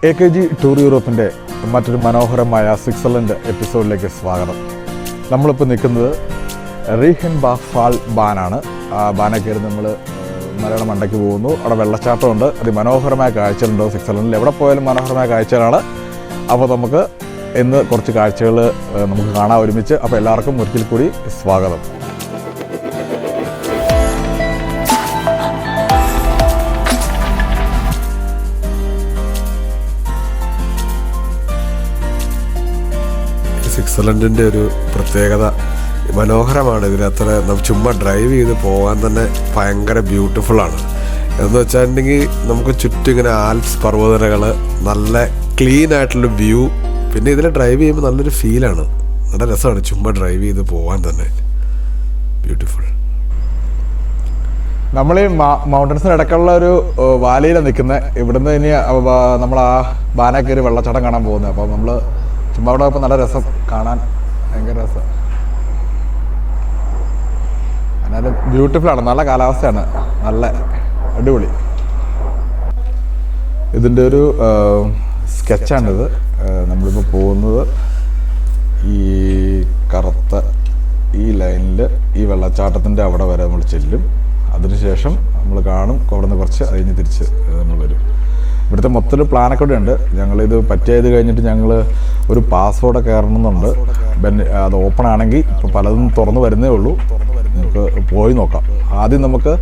AKG tour യൂറോപ്പിൻ്റെ മറ്റൊരു മനോഹരമായ Switzerland എപ്പിസോഡിലേക്ക് സ്വാഗതം. നമ്മളിപ്പോൾ നിൽക്കുന്നത് റീഹെൻബാഫ് ഫാൾ ബാനാണ്. ആ ബാനെ കയറി നമ്മൾ മലയാളം മണ്ടയ്ക്ക് പോകുന്നു. അവിടെ വെള്ളച്ചാട്ടമുണ്ട്. അതിമനോഹരമായ കാഴ്ചകളുണ്ട്. സ്വിറ്റ്സർലൻഡിൽ എവിടെ പോയാലും മനോഹരമായ കാഴ്ചകളാണ്. അപ്പോൾ നമുക്ക് ഇന്ന് കുറച്ച് കാഴ്ചകൾ നമുക്ക് കാണാൻ ഒരുമിച്ച്. അപ്പോൾ എല്ലാവർക്കും ഒരിക്കൽ കൂടി സ്വാഗതം. സ്വിറ്റ്സർലൻഡിൻ്റെ ഒരു പ്രത്യേകത മനോഹരമാണ്. ഇതിനത്ര ചുമ്മാ ഡ്രൈവ് ചെയ്ത് പോകാൻ തന്നെ ഭയങ്കര ബ്യൂട്ടിഫുള്ളാണ്. എന്ന് വെച്ചിട്ടുണ്ടെങ്കിൽ നമുക്ക് ചുറ്റും ഇങ്ങനെ ആൽപ്സ് പർവ്വതനിരകൾ, നല്ല ക്ലീൻ ആയിട്ടുള്ള വ്യൂ, പിന്നെ ഇതിൽ ഡ്രൈവ് ചെയ്യുമ്പോൾ നല്ലൊരു ഫീലാണ്. നല്ല രസമാണ് ചുമ്മാ ഡ്രൈവ് ചെയ്ത് പോകാൻ തന്നെ. ബ്യൂട്ടിഫുൾ. നമ്മൾ ഈ മൗണ്ടൻസിന് ഇടയ്ക്കുള്ള ഒരു വാലിയിലാണ് നിൽക്കുന്നത്. ഇവിടുന്ന് ഇനി നമ്മൾ ആ ബാനെ കയറി വെള്ളച്ചാട്ടം കാണാൻ പോകുന്നത്. അപ്പോൾ നമ്മൾ ചുമ്മാ അവിടെ ഇപ്പോൾ നല്ല രസം കാണാൻ, ഭയങ്കര രസം. എന്നാലും ബ്യൂട്ടിഫുള്ളാണ്. നല്ല കാലാവസ്ഥയാണ്, നല്ല അടിപൊളി. ഇതിൻ്റെ ഒരു സ്കെച്ചാണിത്. നമ്മളിപ്പോൾ പോകുന്നത് ഈ കറുത്ത ഈ ലൈനിൽ ഈ വെള്ളച്ചാട്ടത്തിൻ്റെ അവിടെ വരെ നമ്മൾ ചെല്ലും. അതിനുശേഷം നമ്മൾ കാണും. അവിടെ നിന്ന് കുറച്ച് കഴിഞ്ഞ് തിരിച്ച് നമ്മൾ വരും. ഇവിടുത്തെ മൊത്തം പ്ലാനൊക്കെ ഇവിടെ ഉണ്ട്. ഞങ്ങളിത് പറ്റിയത് കഴിഞ്ഞിട്ട് ഞങ്ങൾ ഒരു പാസ്വേഡ് കയറണമെന്നുണ്ട്. അത് ഓപ്പൺ ആണെങ്കിൽ ഇപ്പോൾ പലതും തുറന്നു വരുന്നേ ഉള്ളൂ. നമുക്ക് പോയി നോക്കാം. ആദ്യം നമുക്ക്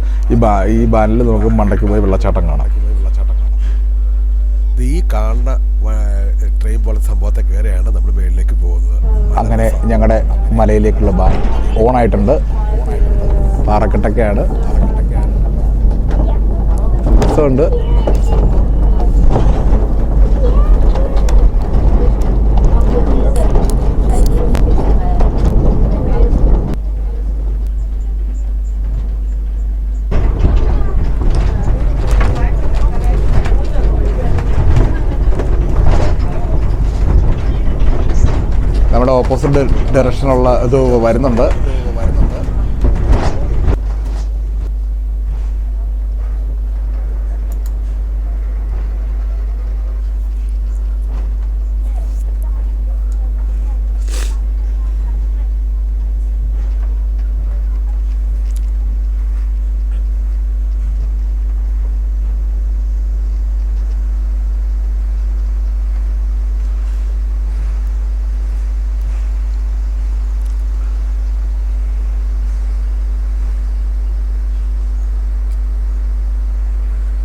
ഈ ബാനിൽ നമുക്ക് മണ്ടയ്ക്ക് പോയി വെള്ളച്ചാട്ടം കാണാം. ഈ കാണുന്ന ട്രെയിൻ പോലെ സംഭവത്തെ കയറിയാണ് നമ്മൾ മേളിലേക്ക് പോകുന്നത്. അങ്ങനെ ഞങ്ങളുടെ മലയിലേക്കുള്ള ബാൻ ഓണായിട്ടുണ്ട്. പാറക്കെട്ടൊക്കെയാണ്. രസമുണ്ട്. നമ്മുടെ ഓപ്പോസിറ്റ് ഡയറക്ഷനുള്ള ഇത് വരുന്നുണ്ട്.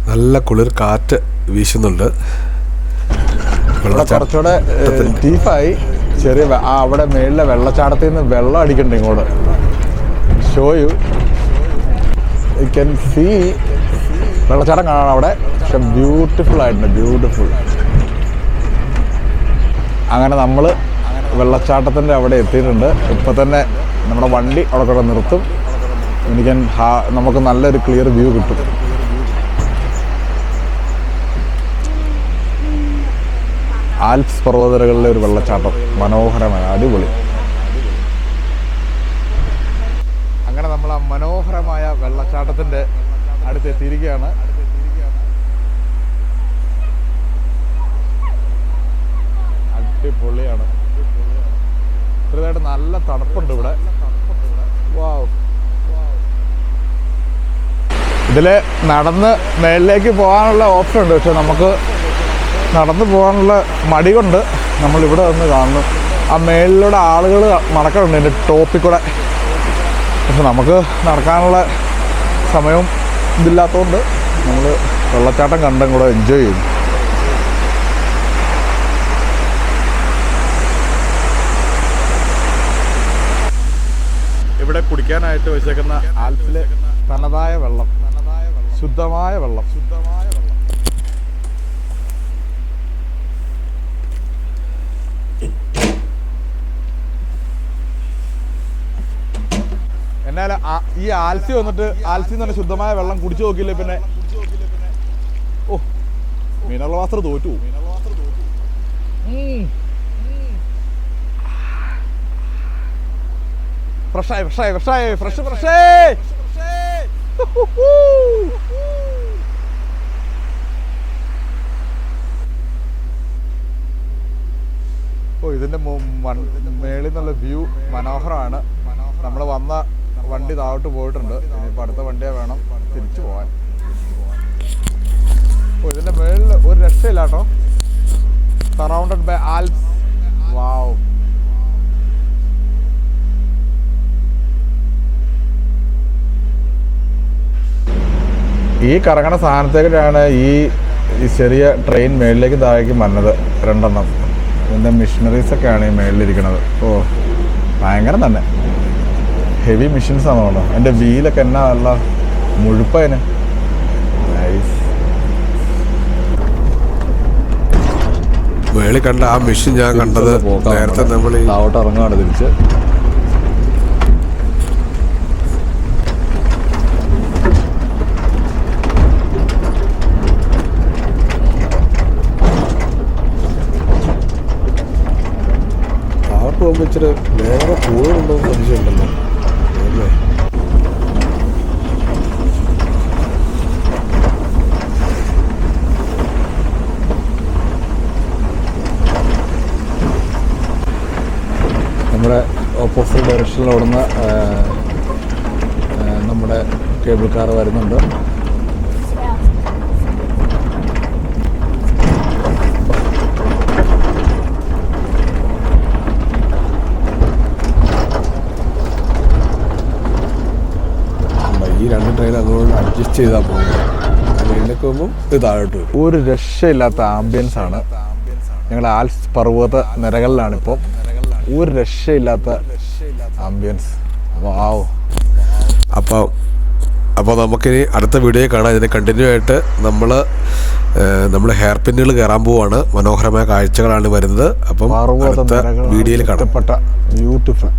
നല്ല കുളിർ കാറ്റ് വീശുന്നുണ്ട്. കുറച്ചുകൂടെ ഡീപ്പായി ചെറിയ അവിടെ മേളിലെ വെള്ളച്ചാട്ടത്തിൽ നിന്ന് വെള്ളം അടിക്കണ്ട ഇങ്ങോട്ട്. ഷോ യു ക്യാൻ സീ വെള്ളച്ചാട്ടം കാണാം അവിടെ. പക്ഷെ ബ്യൂട്ടിഫുൾ ആയിട്ടുണ്ട്, ബ്യൂട്ടിഫുൾ. അങ്ങനെ നമ്മൾ വെള്ളച്ചാട്ടത്തിൻ്റെ അവിടെ എത്തിയിട്ടുണ്ട്. ഇപ്പം തന്നെ നമ്മുടെ വണ്ടി അവിടെ കൂടെ നിർത്തും. നമുക്ക് നല്ലൊരു ക്ലിയർ വ്യൂ കിട്ടും. ആൽപ്സ് പർവ്വതനിരകളിലെ ഒരു വെള്ളച്ചാട്ടം, മനോഹരമായ, അടിപൊളി. അങ്ങനെ നമ്മൾ ആ മനോഹരമായ വെള്ളച്ചാട്ടത്തിൻ്റെ അടുത്ത് എത്തിയിരിക്കുകയാണ്. അടിപൊളിയാണ്. ചെറുതായിട്ട് നല്ല തണുപ്പുണ്ട് ഇവിടെ. വാവ്. ഇതിൽ നടന്ന് മേളിലേക്ക് പോകാനുള്ള ഓപ്ഷൻ ഉണ്ട്. പക്ഷെ നമുക്ക് നടന്നു പോകാനുള്ള മടി കൊണ്ട് നമ്മളിവിടെ വന്ന് കാണുന്നു. ആ മേളിലൂടെ ആളുകൾ നടക്കുന്നുണ്ട് എൻ്റെ ടോപ്പിൽ കൂടെ. പക്ഷെ നമുക്ക് നടക്കാനുള്ള സമയവും ഇതില്ലാത്തതുകൊണ്ട് നമ്മൾ വെള്ളച്ചാട്ടം കണ്ടും കൂടെ എൻജോയ് ചെയ്യും. ഇവിടെ കുടിക്കാനായിട്ട് വെച്ചേക്കുന്ന ആൽപ്സിലെ തനതായ വെള്ളം, ശുദ്ധമായ വെള്ളം. എന്നാലും ഈ ആൽസി വന്നിട്ട് ആൽസിന്ന് തന്നെ ശുദ്ധമായ വെള്ളം കുടിച്ചു നോക്കിയില്ലേ പിന്നെ ഓ മിനറൽ വാട്ടർ തോറ്റു. ഫ്രഷായി ഫ്രഷായി ഫ്രഷായി ഫ്രഷ് ഫ്രഷേ. ഓ ഇതിൻ്റെ മേളിൽ നിന്നുള്ള വ്യൂ മനോഹരമാണ്. നമ്മൾ വന്ന വണ്ടി താഴോട്ട് പോയിട്ടുണ്ട്. ഇനിയിപ്പോൾ അടുത്ത വണ്ടിയെ വേണം തിരിച്ചു പോകാൻ. ഓ ഇതിൻ്റെ മേളിൽ ഒരു രക്ഷയില്ല കേട്ടോ. Surrounded by Alps. വാവ്. ഈ കറങ്ങണ സാധനത്തേക്കാണ് ഈ ചെറിയ ട്രെയിൻ മേളിലേക്ക് താഴേക്കും വന്നത്. 2 എണ്ണം. ഇതിൻ്റെ മിഷനറീസൊക്കെയാണ് ഈ മേളിലിരിക്കുന്നത്. ഓ ഭയങ്കര തന്നെ ഹെവി മെഷീൻസ് ആണല്ലോ. എൻ്റെ വീലൊക്കെ എന്നാ നല്ല മുഴുപ്പതിന്. നൈസ്. മേളിൽ കണ്ട ആ മെഷീൻ ഞാൻ കണ്ടത് നേരത്തെ നമ്മൾ താവോട്ട് ഇറങ്ങുകയാണ് തിരിച്ച്. താഴോട്ട് പോകുമ്പോൾ ഇച്ചിരി വേറെ കൂടുതലുണ്ടോ എന്ന് സംശയമുണ്ടല്ലോ അല്ലേ? നമ്മുടെ ഓപ്പോസിറ്റ് ഡയറക്ഷനിൽ ഓടുന്ന നമ്മുടെ കേബിൾ കാർ വരുന്നുണ്ട്. ഈ 2 ട്രെയിൻ അതുകൊണ്ട് അഡ്ജസ്റ്റ് ചെയ്താൽ പോകുന്നത്. വീട്ടിലേക്ക് പോകുമ്പോൾ ഇത് താഴോട്ട് വരും. ഒരു രക്ഷയില്ലാത്ത ആംബിയൻസ് ആണ്. ഞങ്ങൾ ആൽപ്സ് പർവ്വത നിരകളിലാണിപ്പോൾ. ഒരു രക്ഷയില്ലാത്ത ആംബിയൻസ്. വാവ്. അപ്പോൾ നമുക്കിനി അടുത്ത വീഡിയോയിൽ കാണാം. ഇതിന് കണ്ടിന്യൂ ആയിട്ട് നമ്മൾ ഹെയർ പിന്നുകൾ കയറാൻ പോവാണ്. മനോഹരമായ കാഴ്ചകളാണ് വരുന്നത്. അപ്പം അടുത്ത വീഡിയോയിൽ കാണാം. ബ്യൂട്ടിഫുൾ.